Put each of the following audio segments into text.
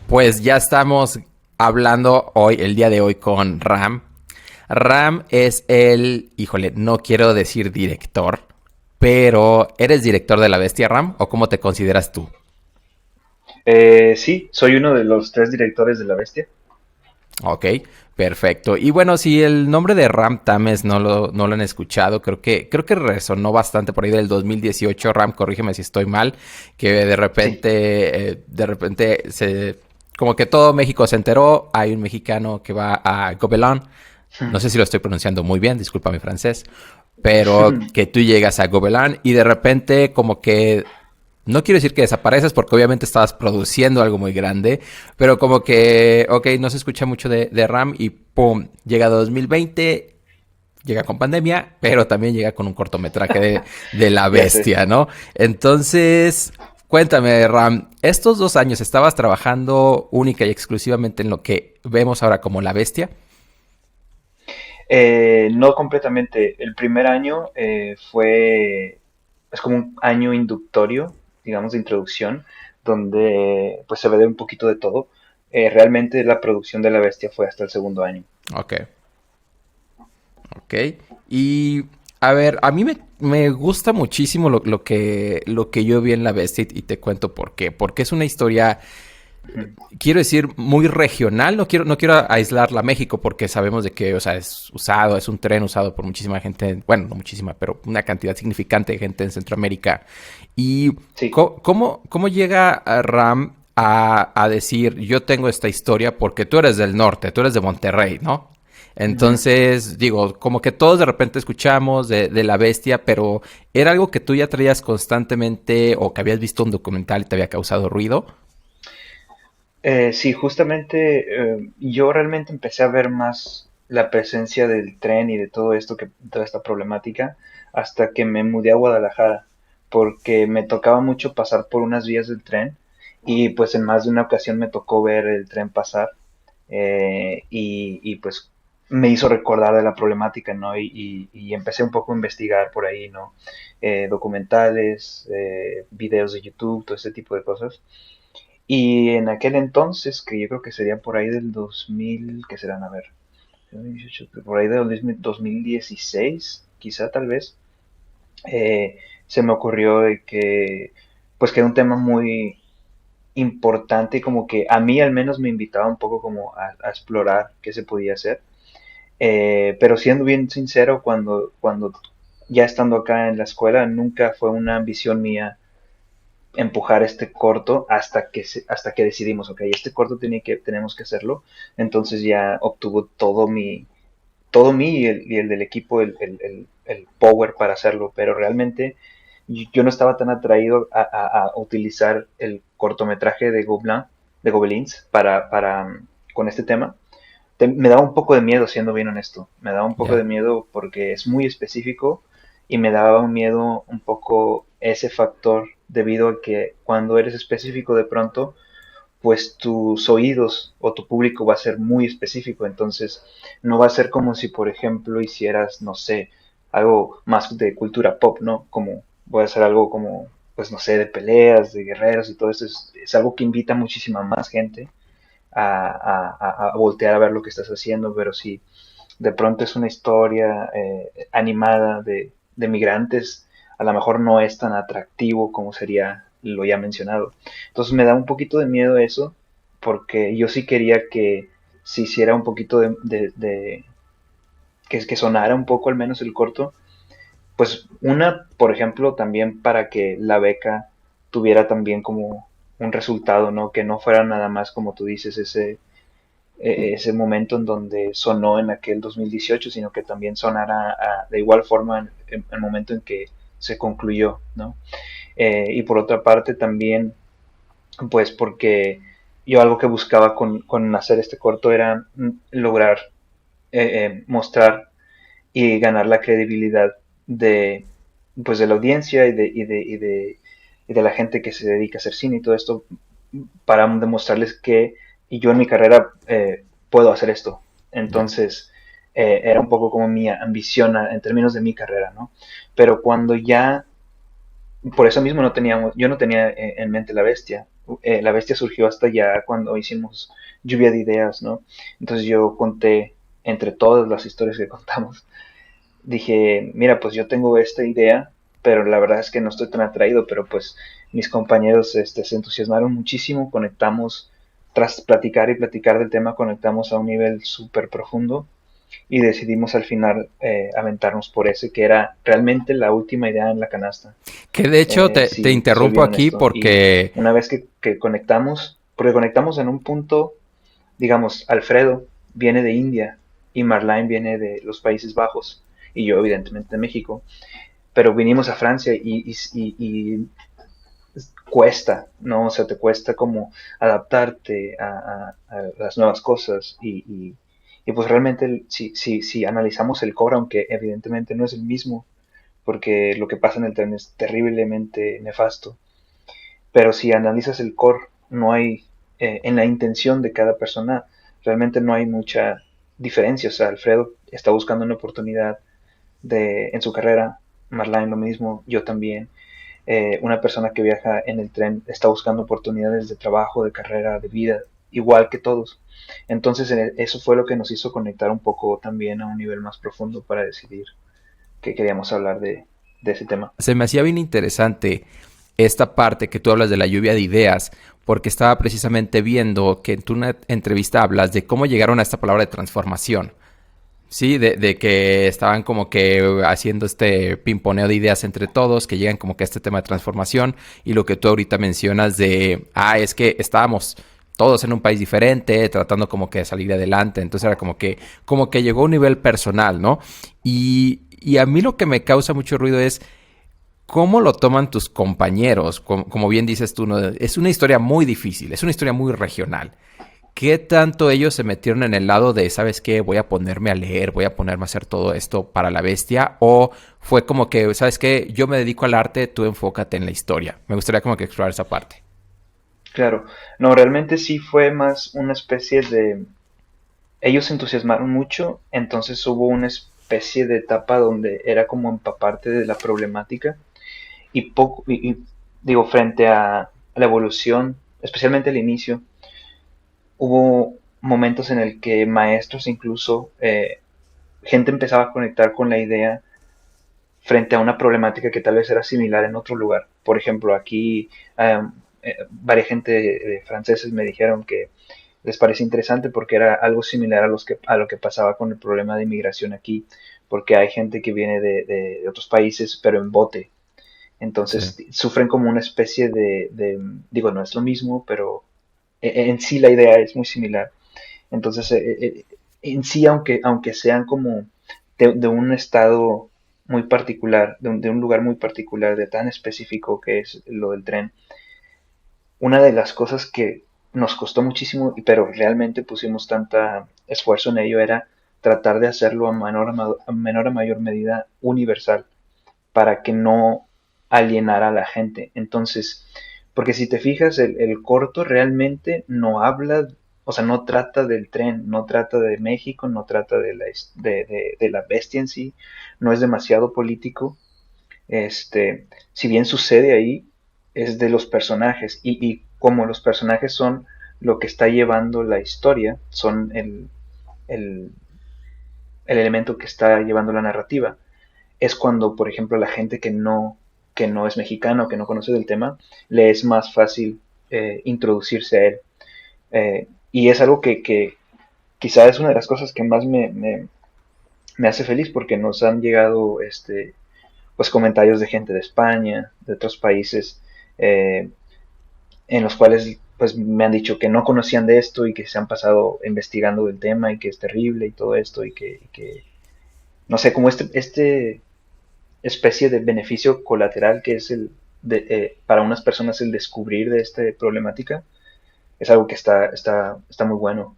Pues ya estamos hablando hoy, el día de hoy, con Ram. Ram es híjole, no quiero decir director, pero ¿eres director de La Bestia, Ram? ¿O cómo te consideras tú? Sí, soy uno de los tres directores de La Bestia. Ok, perfecto. Y bueno, si el nombre de Ram Tames no lo han escuchado, creo que resonó bastante por ahí del 2018. Ram, corrígeme si estoy mal, que Sí. de repente como que todo México se enteró. Hay un mexicano que va a Gobelin. No sé si lo estoy pronunciando muy bien, disculpa mi francés, pero que tú llegas a Gobelin y de repente como que no quiero decir que desapareces porque obviamente estabas produciendo algo muy grande, pero como que, ok, no se escucha mucho de RAM y ¡pum! Llega 2020, llega con pandemia, pero también llega con un cortometraje de La Ya sé. Bestia, ¿no? Entonces, cuéntame, Ram, estos 2 años estabas trabajando única y exclusivamente en lo que vemos ahora como La Bestia. No completamente. El primer año es como un año inductorio, digamos, de introducción, donde pues se ve de un poquito de todo. Realmente la producción de La Bestia fue hasta el segundo año. Ok, ok. Y a ver, a mí me gusta muchísimo lo que yo vi en La Bestia y te cuento por qué. Porque es una historia, Ujú. quiero decir, muy regional. No quiero aislarla a México porque sabemos de que, o sea, es un tren usado por muchísima gente, bueno, no muchísima, pero una cantidad significante de gente en Centroamérica. Y Sí. ¿cómo llega a Ram a decir, yo tengo esta historia porque tú eres del norte, tú eres de Monterrey, ¿no? Ujú. Entonces, digo, como que todos de repente escuchamos de La Bestia, pero ¿era algo que tú ya traías constantemente o que habías visto un documental y te había causado ruido? Sí, justamente yo realmente empecé a ver más la presencia del tren y de todo esto, toda esta problemática, hasta que me mudé a Guadalajara, porque me tocaba mucho pasar por unas vías del tren y pues en más de una ocasión me tocó ver el tren pasar y pues me hizo recordar de la problemática, ¿no? Y empecé un poco a investigar por ahí, ¿no? Documentales, videos de YouTube, todo ese tipo de cosas. Y en aquel entonces, que yo creo que sería por ahí del 2000, ¿qué serán? A ver, 2018, por ahí del 2016, quizá tal vez, se me ocurrió de que, pues que era un tema muy importante y como que a mí al menos me invitaba un poco como a explorar qué se podía hacer. Pero siendo bien sincero, cuando ya estando acá en la escuela, nunca fue una ambición mía empujar este corto hasta que decidimos, ok, este corto tenemos que hacerlo. Entonces ya obtuvo todo mi y el del equipo el power para hacerlo, pero realmente yo no estaba tan atraído a utilizar el cortometraje de Gobelins con este tema. Me daba un poco de miedo, siendo bien honesto. Me daba un poco de Ya. miedo porque es muy específico y me daba un miedo un poco ese factor debido a que cuando eres específico de pronto, pues tus oídos o tu público va a ser muy específico. Entonces no va a ser como si, por ejemplo, hicieras, no sé, algo más de cultura pop, ¿no? Como voy a hacer algo como, pues no sé, de peleas, de guerreros y todo eso. Es algo que invita muchísima más gente a voltear a ver lo que estás haciendo, pero si de pronto es una historia animada de migrantes, a lo mejor no es tan atractivo como sería lo ya mencionado. Entonces me da un poquito de miedo eso, porque yo sí quería que se hiciera un poquito que sonara un poco al menos el corto, pues por ejemplo, también para que la beca tuviera también como un resultado, ¿no? Que no fuera nada más como tú dices, ese momento en donde sonó en aquel 2018, sino que también sonara de igual forma en el momento en que se concluyó, ¿no? Y por otra parte también, pues porque yo algo que buscaba con hacer este corto era lograr mostrar y ganar la credibilidad de, pues de la audiencia y de la gente que se dedica a hacer cine y todo esto para demostrarles que yo en mi carrera puedo hacer esto. Ya. Entonces, era un poco como mi ambición en términos de mi carrera, ¿no? Pero cuando ya, por eso mismo yo no tenía en mente La Bestia. La Bestia surgió hasta ya cuando hicimos Lluvia de Ideas, ¿no? Entonces yo conté, entre todas las historias que contamos, dije, mira, pues yo tengo esta idea, pero la verdad es que no estoy tan atraído, pero pues mis compañeros se entusiasmaron muchísimo, conectamos, tras platicar y platicar del tema, conectamos a un nivel súper profundo y decidimos al final aventarnos por ese, que era realmente la última idea en la canasta. Que de hecho te Si te soy interrumpo bien aquí honesto. Y porque una vez que conectamos, porque conectamos en un punto, digamos, Alfredo viene de India y Marlene viene de los Países Bajos y yo evidentemente de México, pero vinimos a Francia y cuesta, ¿no? O sea, te cuesta como adaptarte a las nuevas cosas y pues realmente si analizamos el core, aunque evidentemente no es el mismo, porque lo que pasa en el tren es terriblemente nefasto, pero si analizas el core, no hay, en la intención de cada persona, realmente no hay mucha diferencia. O sea, Alfredo está buscando una oportunidad en su carrera, Marlene lo mismo, yo también. Una persona que viaja en el tren está buscando oportunidades de trabajo, de carrera, de vida, igual que todos. Entonces eso fue lo que nos hizo conectar un poco también a un nivel más profundo para decidir que queríamos hablar de ese tema. se me hacía bien interesante esta parte que tú hablas de la lluvia de ideas, porque estaba precisamente viendo que en tu una entrevista hablas de cómo llegaron a esta palabra de transformación. Sí, de que estaban como que haciendo este pimponeo de ideas entre todos, que llegan como que a este tema de transformación, y lo que tú ahorita mencionas es que estábamos todos en un país diferente, tratando como que de salir adelante, entonces era como que llegó a un nivel personal, ¿no? Y a mí lo que me causa mucho ruido es cómo lo toman tus compañeros, como bien dices tú, ¿no? Es una historia muy difícil, es una historia muy regional. ¿Qué tanto ellos se metieron en el lado de, sabes qué, voy a ponerme a leer, voy a ponerme a hacer todo esto para la bestia? ¿O fue como que, sabes qué, yo me dedico al arte, tú enfócate en la historia? Me gustaría como que explorar esa parte. Claro, no, realmente sí fue más una especie de... Ellos se entusiasmaron mucho, entonces hubo una especie de etapa donde era como empaparte de la problemática digo, frente a la evolución, especialmente al inicio, hubo momentos en el que maestros incluso, gente empezaba a conectar con la idea frente a una problemática que tal vez era similar en otro lugar. Por ejemplo, aquí varias gente de franceses me dijeron que les parece interesante porque era algo similar a lo que pasaba con el problema de inmigración aquí, porque hay gente que viene de otros países, pero en bote. Sí. Entonces sufren como una especie digo, no es lo mismo, pero en sí la idea es muy similar. Entonces, en sí, aunque sean como de un estado muy particular, de un lugar muy particular, de tan específico que es lo del tren, una de las cosas que nos costó muchísimo, pero realmente pusimos tanta esfuerzo en ello, era tratar de hacerlo a menor a mayor medida universal, para que no alienara a la gente. Entonces, porque si te fijas, el corto realmente no habla, o sea, no trata del tren, no trata de México, no trata de la bestia en sí, no es demasiado político. Si bien sucede ahí, es de los personajes y como los personajes son lo que está llevando la historia, son el, el elemento que está llevando la narrativa, es cuando, por ejemplo, la gente que no es mexicano, que no conoce del tema, le es más fácil introducirse a él. Y es algo que quizá es una de las cosas que más me hace feliz porque nos han llegado pues comentarios de gente de España, de otros países, eh, en los cuales pues me han dicho que no conocían de esto y que se han pasado investigando del tema y que es terrible y todo esto y que no sé, como especie de beneficio colateral que es para unas personas el descubrir de esta problemática, es algo que está muy bueno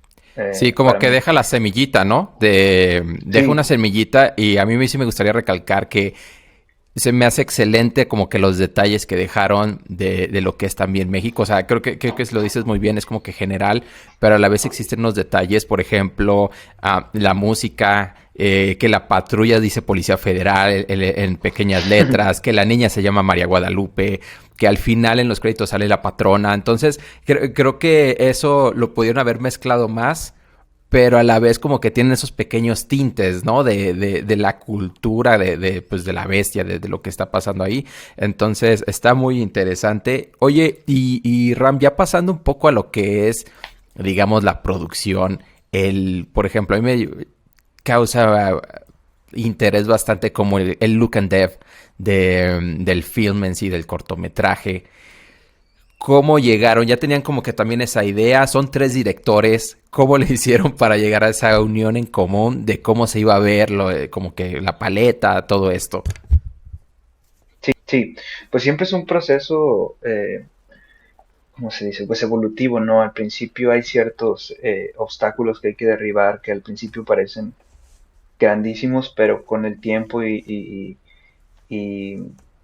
Sí, como para que mí. deja la semillita, ¿no? Deja una Sí, semillita y a mí sí me gustaría recalcar que se me hace excelente como que los detalles que dejaron de lo que es también México. O sea, creo que lo dices muy bien, es como que general, pero a la vez existen unos detalles, por ejemplo, la música, que la patrulla dice Policía Federal en pequeñas letras, que la niña se llama María Guadalupe, que al final en los créditos sale la patrona. Entonces, creo que eso lo pudieron haber mezclado más, pero a la vez como que tienen esos pequeños tintes, ¿no? De la cultura, pues de la bestia, de lo que está pasando ahí. Entonces, está muy interesante. Oye, y Ram, ya pasando un poco a lo que es, digamos, la producción, por ejemplo, a mí me causa interés bastante como el look and dev del film en sí, del cortometraje. ¿Cómo llegaron? Ya tenían como que también esa idea. Son tres directores. ¿Cómo le hicieron para llegar a esa unión en común de cómo se iba a ver como que la paleta, todo esto? Sí, sí, pues siempre es un proceso, ¿cómo se dice? Pues evolutivo, ¿no? Al principio hay ciertos obstáculos que hay que derribar que al principio parecen grandísimos, pero con el tiempo y,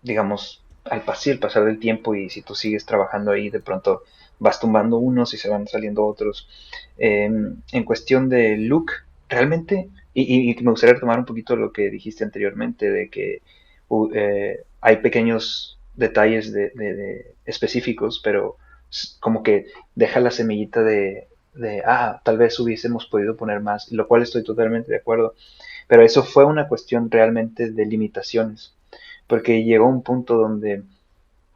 digamos, sí, el pasar del tiempo y si tú sigues trabajando ahí, de pronto vas tumbando unos y se van saliendo otros. En cuestión de look, realmente, y me gustaría retomar un poquito lo que dijiste anteriormente, de que hay pequeños detalles específicos, pero como que deja la semillita tal vez hubiésemos podido poner más, lo cual estoy totalmente de acuerdo, pero eso fue una cuestión realmente de limitaciones, porque llegó un punto donde,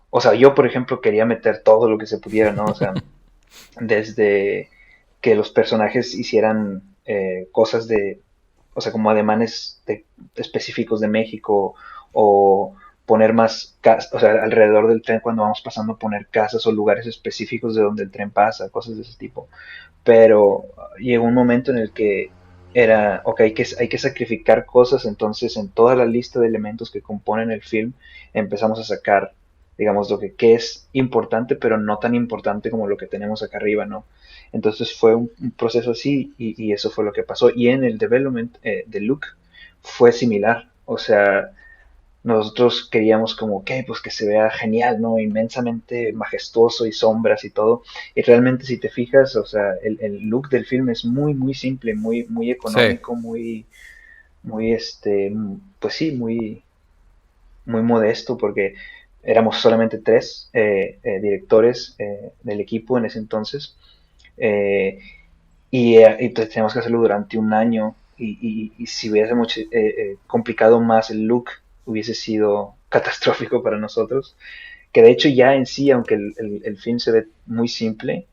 o sea, yo por ejemplo quería meter todo lo que se pudiera, ¿no? O sea, desde que los personajes hicieran cosas o sea, como ademanes específicos de México o poner más casas, o sea, alrededor del tren cuando vamos pasando poner casas o lugares específicos de donde el tren pasa, cosas de ese tipo. Pero llegó un momento en el que era, ok, hay que sacrificar cosas, entonces en toda la lista de elementos que componen el film empezamos a sacar, digamos, lo que es importante, pero no tan importante como lo que tenemos acá arriba, ¿no? Entonces fue un proceso así y eso fue lo que pasó. Y en el development de Luke fue similar, o sea, nosotros queríamos como, ok, pues que se vea genial, ¿no? Inmensamente majestuoso y sombras y todo. Y realmente si te fijas, o sea, el look del film es muy, muy simple, muy, muy Sí. económico, muy, muy, pues sí, muy, muy modesto porque éramos solamente tres directores del equipo en ese entonces. eh, y entonces teníamos que hacerlo durante un año y si hubiésemos complicado más el look hubiese sido catastrófico para nosotros, que de hecho ya en sí, aunque el film se ve muy simple,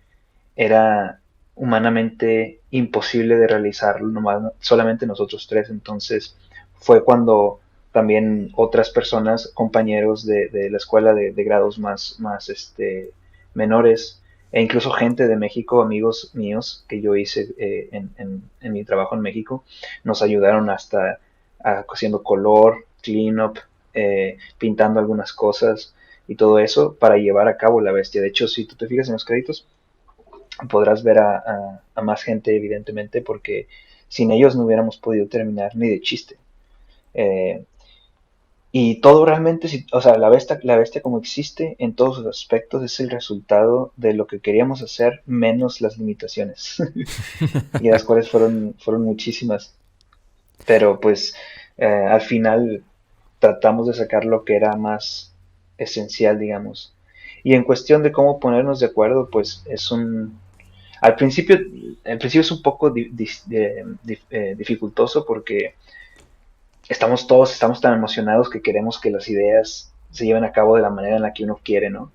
era humanamente imposible de realizarlo, solamente nosotros tres, entonces fue cuando también otras personas, compañeros de la escuela de grados más menores, e incluso gente de México, amigos míos que yo hice en mi trabajo en México, nos ayudaron hasta haciendo color, clean up, pintando algunas cosas y todo eso para llevar a cabo la bestia. De hecho, si tú te fijas en los créditos, podrás ver a más gente, evidentemente, porque sin ellos no hubiéramos podido terminar ni de chiste. Eh, y todo realmente, o sea, la bestia como existe en todos sus aspectos es el resultado de lo que queríamos hacer menos las limitaciones, y las cuales fueron muchísimas. Pero pues al final tratamos de sacar lo que era más esencial, digamos. Y en cuestión de cómo ponernos de acuerdo, pues al principio, es un poco dificultoso porque estamos tan emocionados que queremos que las ideas se lleven a cabo de la manera en la que uno quiere, ¿no?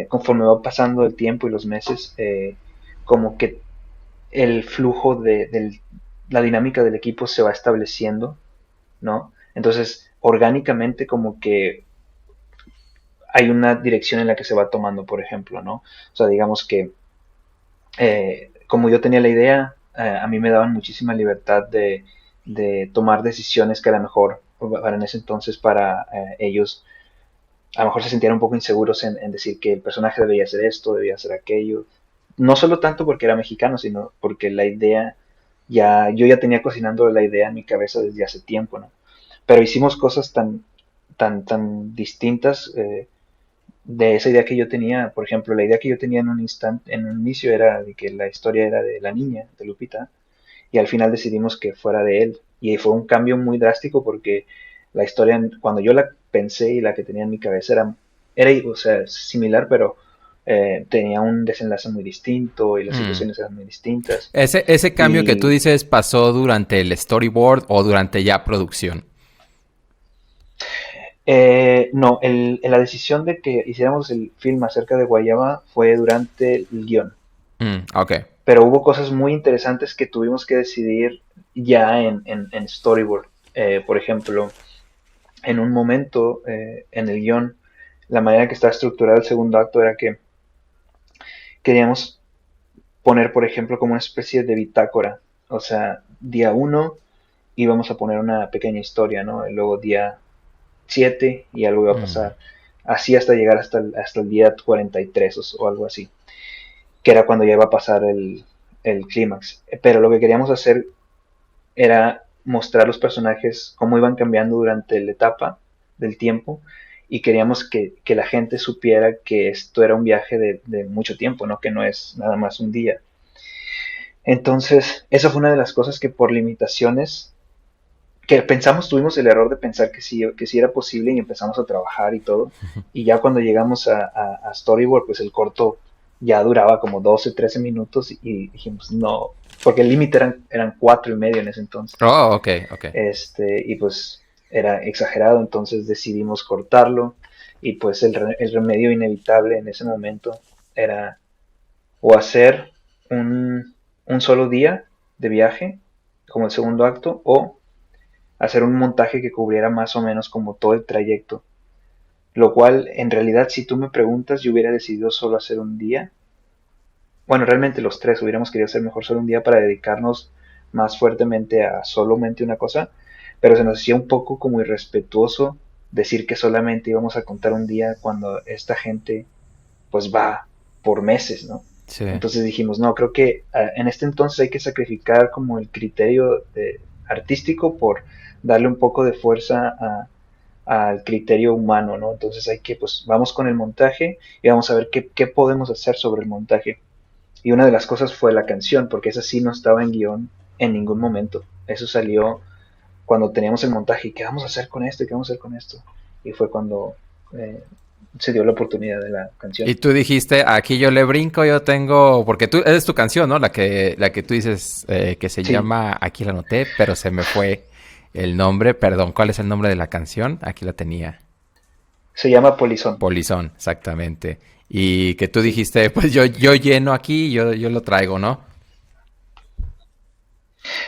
Conforme va pasando el tiempo y los meses, como que el flujo de la dinámica del equipo se va estableciendo, ¿no? Entonces, orgánicamente como que hay una dirección en la que se va tomando, por ejemplo, ¿no? O sea, digamos que como yo tenía la idea, a mí me daban muchísima libertad de tomar decisiones que a lo mejor para en ese entonces para ellos a lo mejor se sentían un poco inseguros en decir que el personaje debía hacer esto, debía hacer aquello. No solo tanto porque era mexicano, sino porque la idea yo ya tenía cocinando la idea en mi cabeza desde hace tiempo, ¿no? Pero hicimos cosas tan distintas de esa idea que yo tenía. Por ejemplo, la idea que yo tenía en un inicio era de que la historia era de la niña, de Lupita, y al final decidimos que fuera de él. Y fue un cambio muy drástico porque la historia, cuando yo la pensé y la que tenía en mi cabeza o sea, similar, pero tenía un desenlace muy distinto y las Mm. situaciones eran muy distintas. Ese cambio que tú Y dices pasó durante el storyboard o durante ya producción. no, la decisión de que hiciéramos el film acerca de Guayaba fue durante el guión, Ok. pero hubo cosas muy interesantes que tuvimos que decidir ya en storyboard. Por ejemplo, en un momento en el guión, la manera que estaba estructurado el segundo acto era que queríamos poner, por ejemplo, como una especie de bitácora. O sea, día uno íbamos a poner una pequeña historia, ¿no? Y luego día 7 y algo iba a Mm. pasar. Así hasta llegar hasta el día 43 o algo así, que era cuando ya iba a pasar el clímax. Pero lo que queríamos hacer era mostrar los personajes cómo iban cambiando durante la etapa del tiempo y queríamos que la gente supiera que esto era un viaje de mucho tiempo, ¿no? Que no es nada más un día. Entonces, esa fue una de las cosas que por limitaciones que pensamos, tuvimos el error de pensar que sí era posible y empezamos a trabajar y todo. Y ya cuando llegamos a Storyboard, pues el corto ya duraba como 12, 13 minutos y dijimos, no, porque el límite eran 4 y medio en ese entonces. Oh, ok, ok. Y pues era exagerado, entonces decidimos cortarlo y pues el remedio inevitable en ese momento era o hacer un solo día de viaje como el segundo acto o hacer un montaje que cubriera más o menos como todo el trayecto. Lo cual, en realidad, si tú me preguntas, yo hubiera decidido solo hacer un día. Bueno, realmente los tres hubiéramos querido hacer mejor solo un día para dedicarnos más fuertemente a solamente una cosa, pero se nos hacía un poco como irrespetuoso decir que solamente íbamos a contar un día cuando esta gente pues va por meses, ¿no? Sí. Entonces dijimos, no, creo que en este entonces hay que sacrificar como el criterio artístico por darle un poco de fuerza al criterio humano, ¿no? Entonces hay que, pues, vamos con el montaje y vamos a ver qué podemos hacer sobre el montaje. Y una de las cosas fue la canción, porque esa sí no estaba en guión en ningún momento. Eso salió cuando teníamos el montaje y qué vamos a hacer con esto y qué vamos a hacer con esto. Y fue cuando eh, se dio la oportunidad de la canción. Y tú dijiste, aquí yo le brinco, yo tengo, porque tú, es tu canción, ¿no? La que tú dices que se Sí, llama, aquí la anoté, pero se me fue el nombre, perdón, ¿cuál es el nombre de la canción? Aquí la tenía. se llama Polizón. Polizón, exactamente. Y que tú Sí. dijiste, pues yo lleno aquí, yo lo traigo, ¿no?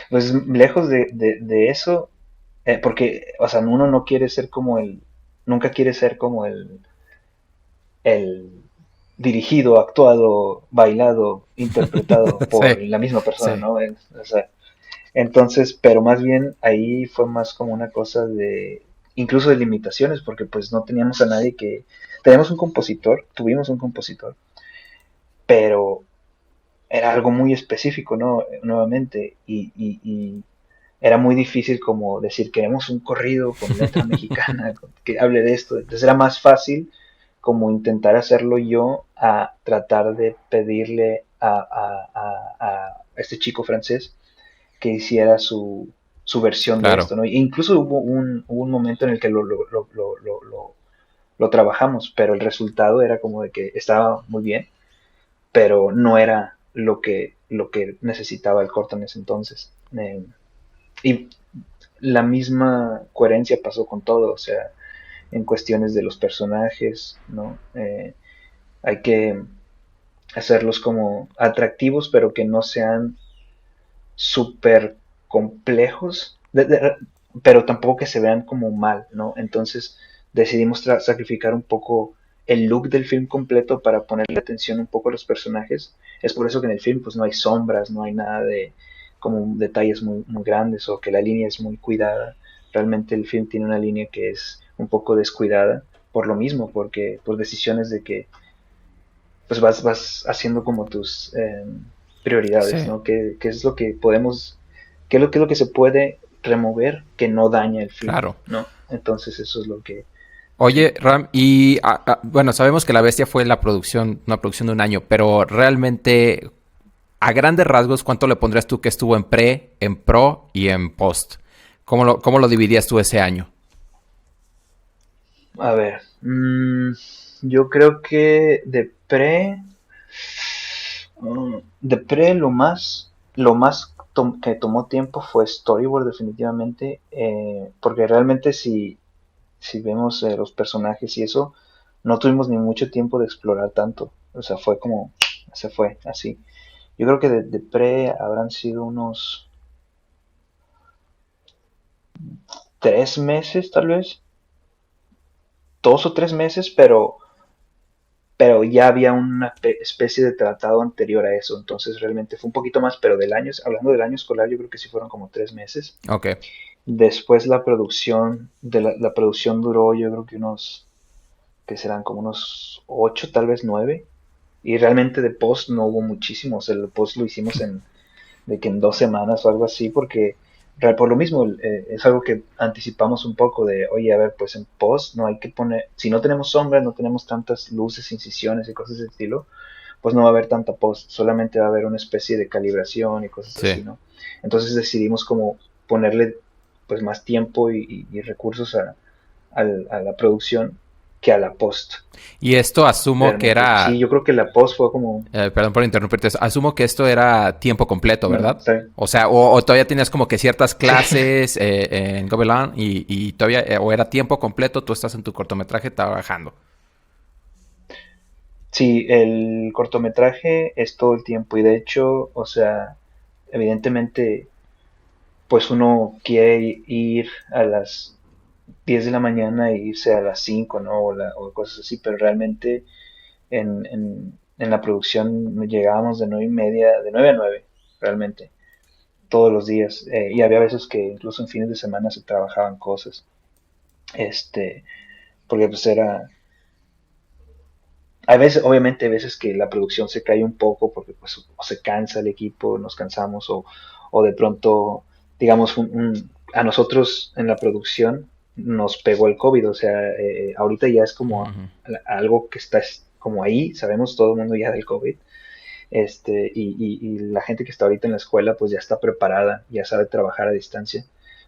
Pues lejos de eso, porque, o sea, uno no quiere ser como nunca quiere ser como el dirigido, actuado, bailado, interpretado Sí, por la misma persona, sí. ¿no? O sea, entonces, pero más bien ahí fue más como una cosa incluso de limitaciones, porque pues no teníamos a nadie teníamos un compositor, tuvimos un compositor, pero era algo muy específico, ¿no? Nuevamente, y era muy difícil como decir, queremos un corrido con letra mexicana que hable de esto. Entonces era más fácil como intentar hacerlo yo a tratar de pedirle a este chico francés que hiciera su versión de Claro. esto, ¿no? E incluso hubo un momento en el que lo trabajamos, pero el resultado era como de que estaba muy bien, pero no era lo que necesitaba el corto en ese entonces. Y la misma coherencia pasó con todo, o sea, en cuestiones de los personajes, ¿no? Hay que hacerlos como atractivos, pero que no sean súper complejos, pero tampoco que se vean como mal, ¿no? Entonces decidimos sacrificar un poco el look del film completo para ponerle atención un poco a los personajes. Es por eso que en el film pues no hay sombras, no hay nada de como detalles muy, muy grandes o que la línea es muy cuidada. Realmente el film tiene una línea que es un poco descuidada por lo mismo, porque por decisiones de que pues vas haciendo como tus prioridades, Sí, ¿no? ¿Qué es lo que podemos, qué es lo que se puede remover que no daña el film, claro. ¿no? Entonces eso es lo que Oye, Ram, y bueno, sabemos que La Bestia fue una producción de un año, pero realmente, a grandes rasgos, ¿cuánto le pondrías tú que estuvo en pre, en pro y en post? Cómo lo dividías tú ese año? A ver, yo creo que de pre que tomó tiempo fue Storyboard definitivamente, porque realmente si vemos los personajes y eso, no tuvimos ni mucho tiempo de explorar tanto, o sea, fue como, se fue así. Yo creo que de pre habrán sido unos 3 meses tal vez, 2 o 3 meses, pero ya había una especie de tratado anterior a eso, entonces realmente fue un poquito más, pero hablando del año escolar, yo creo que sí fueron como 3 meses. Ok. Después la producción duró, yo creo que que serán como unos 8, tal vez 9, y realmente de post no hubo muchísimos, el post lo hicimos de que en 2 semanas o algo así, porque por lo mismo es algo que anticipamos un poco de, oye, a ver, pues en post no hay que poner, si no tenemos sombras, no tenemos tantas luces, incisiones y cosas de estilo, pues no va a haber tanta post, solamente va a haber una especie de calibración y cosas Sí. así, ¿no? Entonces decidimos como ponerle pues más tiempo y recursos a la producción que a la post, Y esto asumo que realmente. Sí, era, yo creo que la post fue como, perdón por interrumpirte, asumo que esto era tiempo completo, no, no, ¿verdad? está bien. O sea, o todavía tenías como que ciertas Sí. clases en Gobelin y todavía, o era tiempo completo, tú estás en tu cortometraje trabajando. Sí, el cortometraje es todo el tiempo y de hecho, o sea, evidentemente, pues uno quiere ir a las 10 de la mañana e irse a las 5, ¿no? O cosas así, pero realmente en la producción llegábamos de 9:30, de 9 a 9, realmente, todos los días. Y había veces que incluso en fines de semana se trabajaban cosas, este, porque pues era, hay veces, obviamente, hay veces que la producción se cae un poco porque pues o se cansa el equipo, nos cansamos o de pronto, digamos, a nosotros en la producción nos pegó el COVID, o sea, ahorita ya es como Ujú. algo que está como ahí, sabemos todo el mundo ya del COVID, y la gente que está ahorita en la escuela pues ya está preparada, ya sabe trabajar a distancia,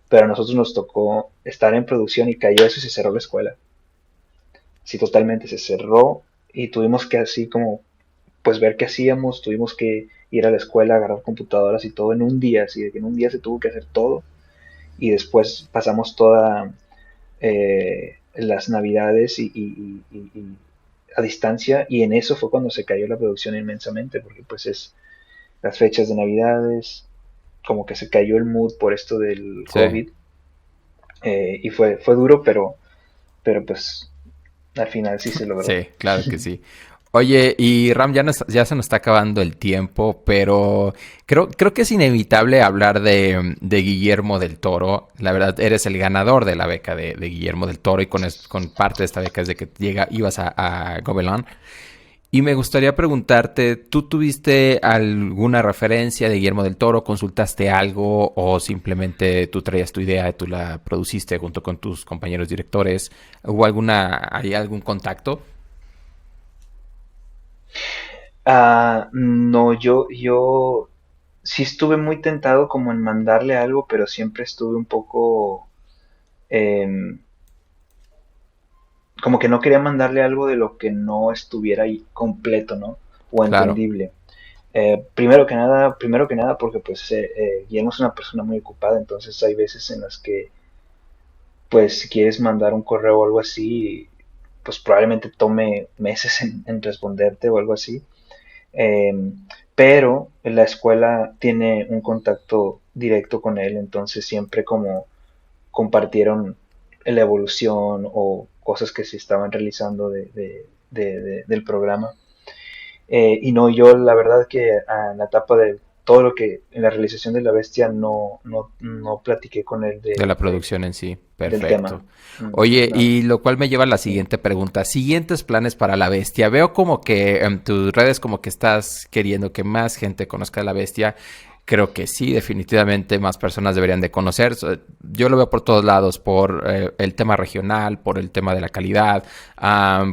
pero a nosotros nos tocó estar en producción y cayó eso y se cerró la escuela. Sí, totalmente se cerró y tuvimos que así como pues ver qué hacíamos, tuvimos que ir a la escuela, agarrar computadoras y todo en un día, así de que en un día se tuvo que hacer todo y después pasamos todas las navidades y a distancia y en eso fue cuando se cayó la producción inmensamente porque pues es las fechas de navidades, como que se cayó el mood por esto del Sí, COVID, y fue duro, pero pues al final sí se logró. sí, claro que sí. Oye, y Ram, ya se nos está acabando el tiempo, pero creo que es inevitable hablar de Guillermo del Toro. La verdad, eres el ganador de la beca de Guillermo del Toro y con parte de esta beca es de que ibas a Gobelin. Y me gustaría preguntarte, ¿tú tuviste alguna referencia de Guillermo del Toro? ¿Consultaste algo o simplemente tú traías tu idea y tú la produciste junto con tus compañeros directores? ¿Hay algún contacto? No, yo sí estuve muy tentado como en mandarle algo, pero siempre estuve un poco, em, como que no quería mandarle algo de lo que no estuviera ahí completo, ¿no? O Claro. entendible. Primero que nada, porque pues Guillermo es una persona muy ocupada, entonces hay veces en las que, pues si quieres mandar un correo o algo así, pues probablemente tome meses en responderte o algo así. Em, pero la escuela tiene un contacto directo con él, entonces siempre como compartieron la evolución o cosas que se estaban realizando del programa. Y no, yo la verdad que en la etapa de todo lo que, en la realización de la bestia, no platiqué con él De la producción en sí. del tema. Perfecto. Oye, No, y lo cual me lleva a la sí. siguiente pregunta. Siguientes planes para la bestia. Veo como que en tus redes como que estás queriendo que más gente conozca a la bestia. Creo que sí, definitivamente más personas deberían de conocer. Yo lo veo por todos lados, por el tema regional, por el tema de la calidad,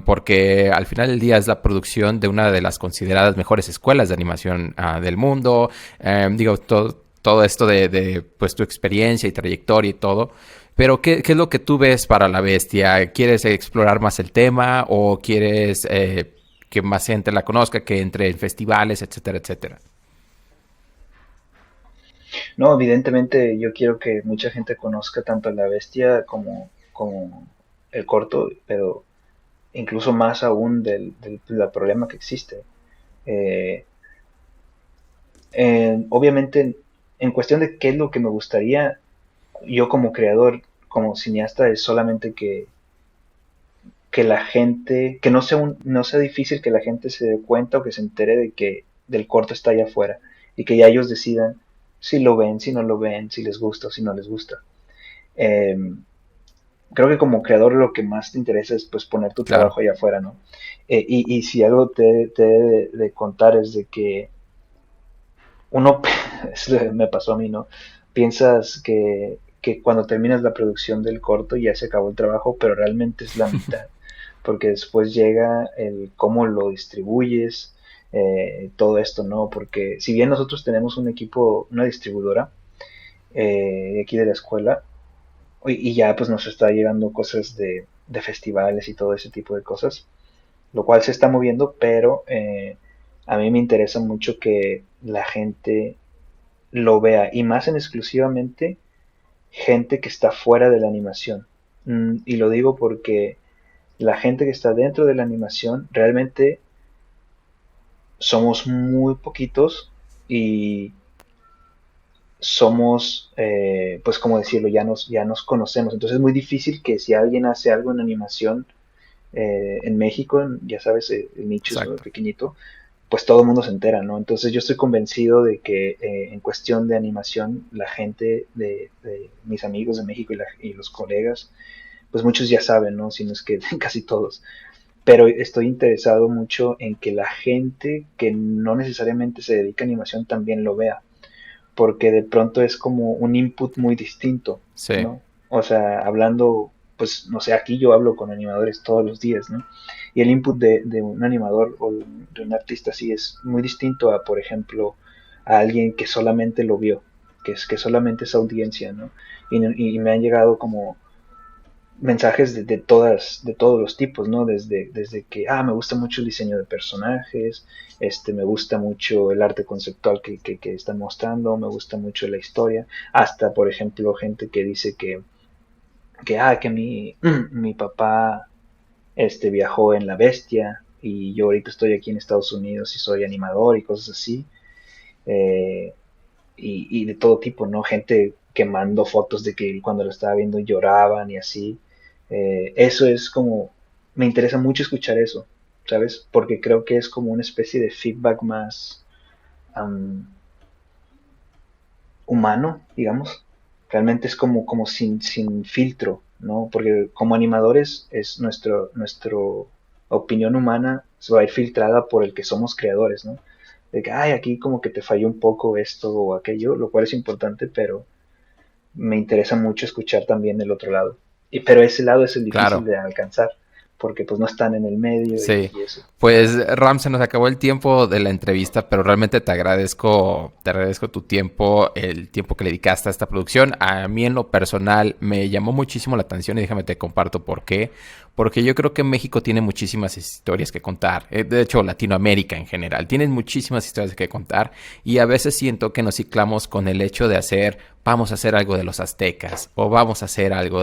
porque al final del día es la producción de una de las consideradas mejores escuelas de animación del mundo. Digo, todo esto de pues tu experiencia y trayectoria y todo. Pero, ¿qué es lo que tú ves para La Bestia? ¿Quieres explorar más el tema o quieres que más gente la conozca, que entre en festivales, etcétera, etcétera? No, evidentemente yo quiero que mucha gente conozca tanto La Bestia como el corto, pero incluso más aún del problema que existe. Eh, Obviamente, en cuestión de qué es lo que me gustaría, yo como creador, como cineasta, es solamente que la gente, que no sea difícil que la gente se dé cuenta o que se entere de que del corto está allá afuera y que ya ellos decidan si lo ven, si no lo ven, si les gusta o si no les gusta. Eh, Creo que como creador lo que más te interesa es pues poner tu Claro, trabajo allá afuera, ¿no? Y si algo te he de contar es de que uno, me pasó a mí, ¿no? Piensas que cuando terminas la producción del corto ya se acabó el trabajo, pero realmente es la mitad, porque después llega el cómo lo distribuyes, todo esto, ¿no? Porque si bien nosotros tenemos un equipo, una distribuidora de aquí de la escuela, y ya pues nos está llegando cosas de festivales y todo ese tipo de cosas, lo cual se está moviendo, pero a mí me interesa mucho que la gente lo vea y más en exclusivamente gente que está fuera de la animación. Y lo digo porque la gente que está dentro de la animación realmente somos muy poquitos y somos, pues como decirlo, ya nos conocemos. Entonces es muy difícil que si alguien hace algo en animación en México, ya sabes, el nicho es exacto. pequeñito, pues todo el mundo se entera, ¿no? Entonces yo estoy convencido de que en cuestión de animación, la gente de mis amigos de México y los colegas, pues muchos ya saben, ¿no? Si no es que casi todos. Pero estoy interesado mucho en que la gente que no necesariamente se dedica a animación también lo vea, porque de pronto es como un input muy distinto, Sí, ¿no? O sea, hablando, pues no sé, aquí yo hablo con animadores todos los días, ¿no? Y el input de un animador o de un artista así es muy distinto a, por ejemplo, a alguien que solamente lo vio, que solamente es audiencia, ¿no? Y me han llegado como mensajes de todos los tipos, ¿no? Desde que, me gusta mucho el diseño de personajes, me gusta mucho el arte conceptual que están mostrando, me gusta mucho la historia, hasta, por ejemplo, gente que dice que mi papá, viajó en La Bestia y yo ahorita estoy aquí en Estados Unidos y soy animador y cosas así, eh, y de todo tipo, ¿no? Gente que mandó fotos de que cuando lo estaba viendo lloraban y así. Eso es como, me interesa mucho escuchar eso, ¿sabes? Porque creo que es como una especie de feedback más um, humano, digamos. Realmente es como sin filtro, ¿no? Porque como animadores es nuestro opinión humana se va a ir filtrada por el que somos creadores, ¿no? De que, aquí como que te falló un poco esto o aquello, lo cual es importante, pero me interesa mucho escuchar también el otro lado. Pero ese lado es el difícil claro. de alcanzar, porque pues no están en el medio Sí, y eso. pues Ram, se nos acabó el tiempo de la entrevista, pero realmente te agradezco tu tiempo, el tiempo que le dedicaste a esta producción. A mí en lo personal me llamó muchísimo la atención y déjame te comparto por qué. Porque yo creo que México tiene muchísimas historias que contar. De hecho, Latinoamérica en general. Tienen muchísimas historias que contar. Y a veces siento que nos ciclamos con el hecho de vamos a hacer algo de los aztecas. O vamos a hacer algo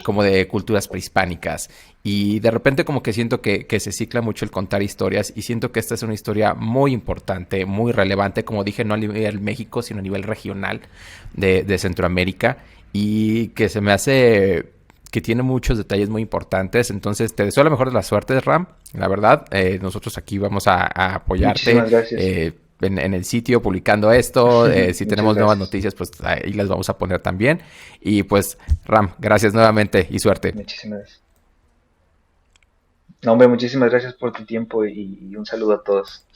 como de culturas prehispánicas. Y de repente como que siento que se cicla mucho el contar historias y siento que esta es una historia muy importante, muy relevante, como dije, no a nivel México, sino a nivel regional de Centroamérica y que se me hace que tiene muchos detalles muy importantes. Entonces te deseo la mejor de las suertes, Ram. La verdad, nosotros aquí vamos a apoyarte. Muchísimas gracias. En el sitio publicando esto. Si Muchas tenemos nuevas gracias. noticias, pues ahí las vamos a poner también. Y pues, Ram, gracias nuevamente y suerte. Muchísimas gracias. No, hombre, muchísimas gracias por tu tiempo y un saludo a todos.